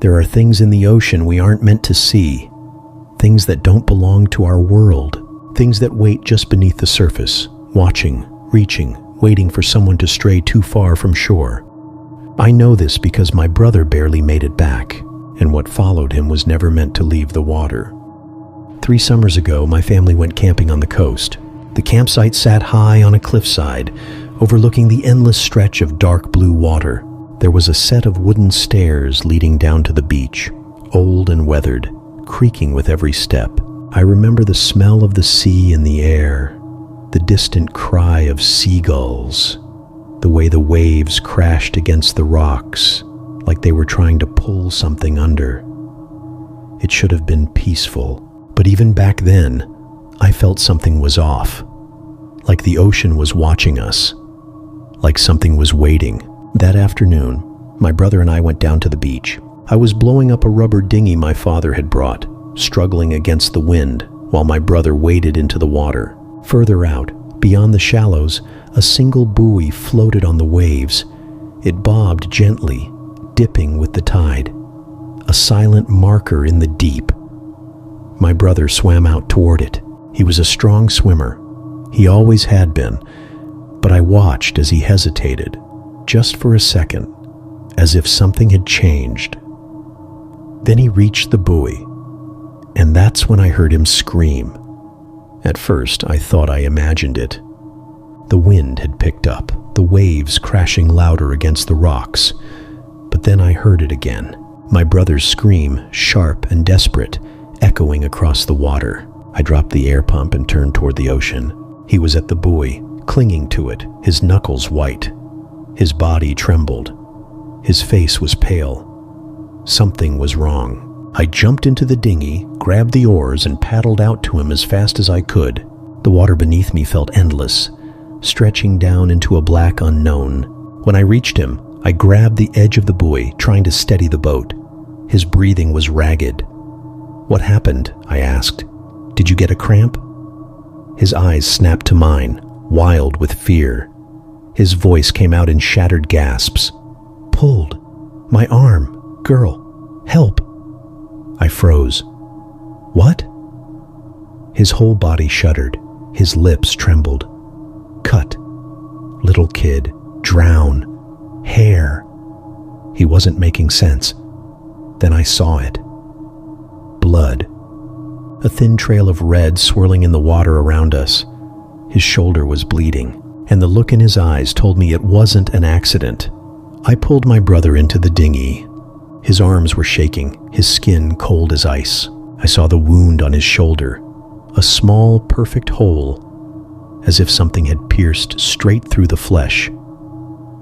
There are things in the ocean we aren't meant to see. Things that don't belong to our world. Things that wait just beneath the surface, watching, reaching, waiting for someone to stray too far from shore. I know this because my brother barely made it back, and what followed him was never meant to leave the water. 3 summers ago, my family went camping on the coast. The campsite sat high on a cliffside, overlooking the endless stretch of dark blue water. There was a set of wooden stairs leading down to the beach, old and weathered, creaking with every step. I remember the smell of the sea in the air, the distant cry of seagulls, the way the waves crashed against the rocks, like they were trying to pull something under. It should have been peaceful, but even back then, I felt something was off, like the ocean was watching us, like something was waiting. That afternoon, my brother and I went down to the beach. I was blowing up a rubber dinghy my father had brought, struggling against the wind, while my brother waded into the water. Further out, beyond the shallows, a single buoy floated on the waves. It bobbed gently, dipping with the tide, a silent marker in the deep. My brother swam out toward it. He was a strong swimmer. He always had been, but I watched as he hesitated, just for a second, as if something had changed. Then he reached the buoy, and that's when I heard him scream. At first, I thought I imagined it. The wind had picked up, the waves crashing louder against the rocks. But then I heard it again, my brother's scream, sharp and desperate, echoing across the water. I dropped the air pump and turned toward the ocean. He was at the buoy, clinging to it, his knuckles white. His body trembled. His face was pale. Something was wrong. I jumped into the dinghy, grabbed the oars, and paddled out to him as fast as I could. The water beneath me felt endless, stretching down into a black unknown. When I reached him, I grabbed the edge of the buoy, trying to steady the boat. His breathing was ragged. "What happened?" I asked. "Did you get a cramp?" His eyes snapped to mine, wild with fear. His voice came out in shattered gasps. "Pulled. My arm. Girl. Help." I froze. "What?" His whole body shuddered. His lips trembled. "Cut. Little kid. Drown. Hair." He wasn't making sense. Then I saw it. Blood. A thin trail of red swirling in the water around us. His shoulder was bleeding, and the look in his eyes told me it wasn't an accident. I pulled my brother into the dinghy. His arms were shaking, his skin cold as ice. I saw the wound on his shoulder, a small, perfect hole, as if something had pierced straight through the flesh.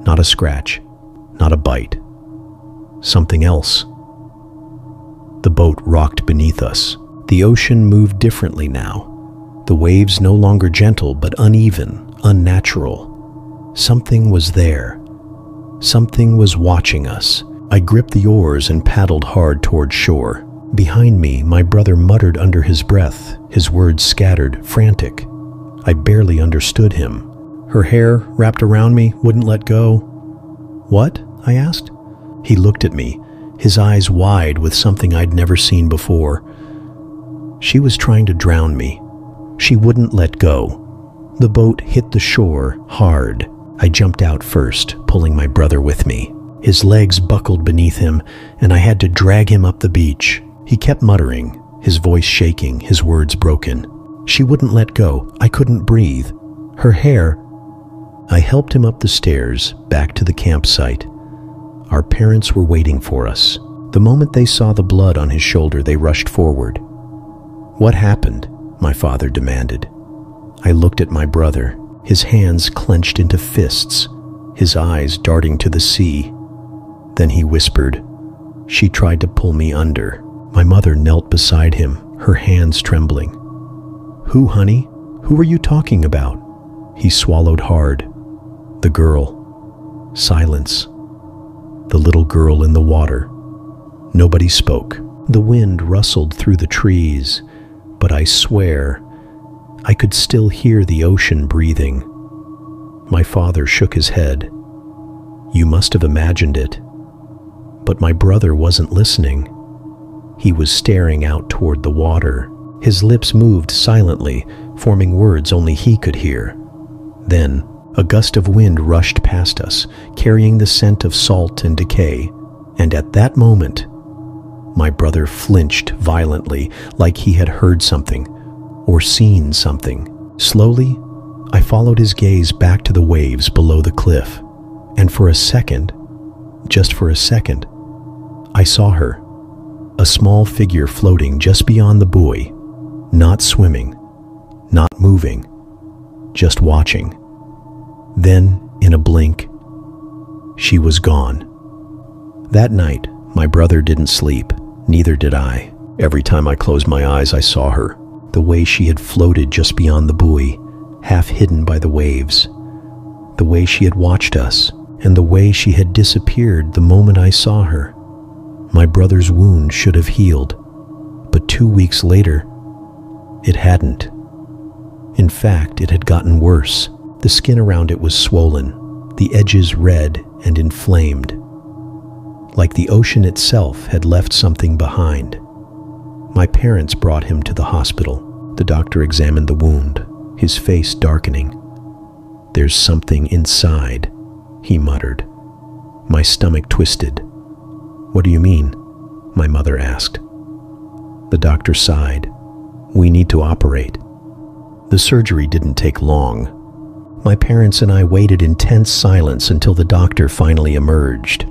Not a scratch, not a bite. Something else. The boat rocked beneath us. The ocean moved differently now. The waves no longer gentle, but uneven, unnatural. Something was there. Something was watching us. I gripped the oars and paddled hard toward shore. Behind me, my brother muttered under his breath, his words scattered, frantic. I barely understood him. Her hair, wrapped around me, wouldn't let go. "What?" I asked. He looked at me, his eyes wide with something I'd never seen before. "She was trying to drown me. She wouldn't let go." The boat hit the shore hard. I jumped out first, pulling my brother with me. His legs buckled beneath him, and I had to drag him up the beach. He kept muttering, his voice shaking, his words broken. "She wouldn't let go. I couldn't breathe. Her hair." I helped him up the stairs, back to the campsite. Our parents were waiting for us. The moment they saw the blood on his shoulder, they rushed forward. "What happened?" my father demanded. I looked at my brother, his hands clenched into fists, his eyes darting to the sea. Then he whispered. "She tried to pull me under." My mother knelt beside him, her hands trembling. "Who, honey? Who are you talking about?" He swallowed hard. "The girl." Silence. The little girl in the water. Nobody spoke. The wind rustled through the trees, but I swear I could still hear the ocean breathing. My father shook his head. "You must have imagined it." But my brother wasn't listening. He was staring out toward the water. His lips moved silently, forming words only he could hear. Then, a gust of wind rushed past us, carrying the scent of salt and decay. And at that moment, my brother flinched violently, like he had heard something or seen something. Slowly, I followed his gaze back to the waves below the cliff. And for a second, just for a second, I saw her. A small figure floating just beyond the buoy, not swimming, not moving, just watching. Then, in a blink, she was gone. That night, my brother didn't sleep, neither did I. Every time I closed my eyes, I saw her, the way she had floated just beyond the buoy, half hidden by the waves, the way she had watched us, and the way she had disappeared the moment I saw her. My brother's wound should have healed, but 2 weeks later, it hadn't. In fact, it had gotten worse. The skin around it was swollen, the edges red and inflamed, like the ocean itself had left something behind. My parents brought him to the hospital. The doctor examined the wound, his face darkening. "There's something inside," he muttered. My stomach twisted. "What do you mean?" my mother asked. The doctor sighed. "We need to operate." The surgery didn't take long. My parents and I waited in tense silence until the doctor finally emerged.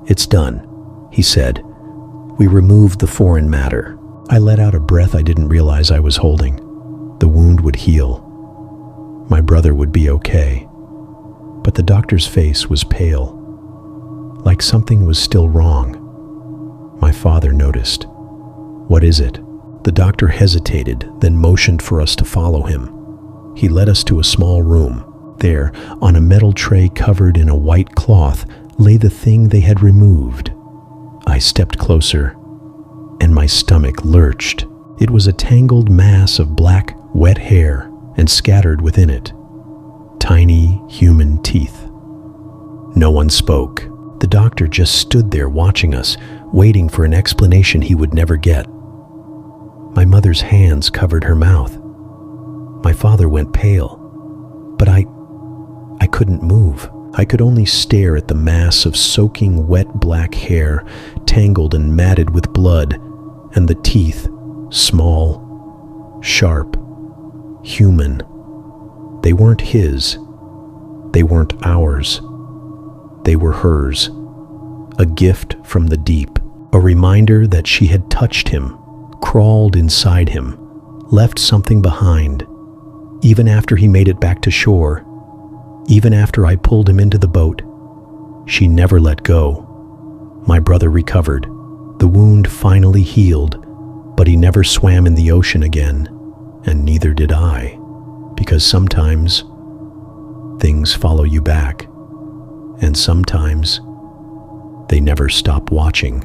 "It's done," he said. "We removed the foreign matter." I let out a breath I didn't realize I was holding. The wound would heal. My brother would be okay. But the doctor's face was pale, like something was still wrong. My father noticed. "What is it?" The doctor hesitated, then motioned for us to follow him. He led us to a small room. There, on a metal tray covered in a white cloth, lay the thing they had removed. I stepped closer, and my stomach lurched. It was a tangled mass of black, wet hair, and scattered within it, tiny human teeth. No one spoke. The doctor just stood there watching us, waiting for an explanation he would never get. My mother's hands covered her mouth. My father went pale, but I couldn't move. I could only stare at the mass of soaking wet black hair, tangled and matted with blood, and the teeth, small, sharp, human. They weren't his. They weren't ours. They were hers. A gift from the deep, a reminder that she had touched him, crawled inside him, left something behind. Even after he made it back to shore, even after I pulled him into the boat, she never let go. My brother recovered. The wound finally healed, but he never swam in the ocean again, and neither did I, because sometimes things follow you back, and sometimes they never stop watching.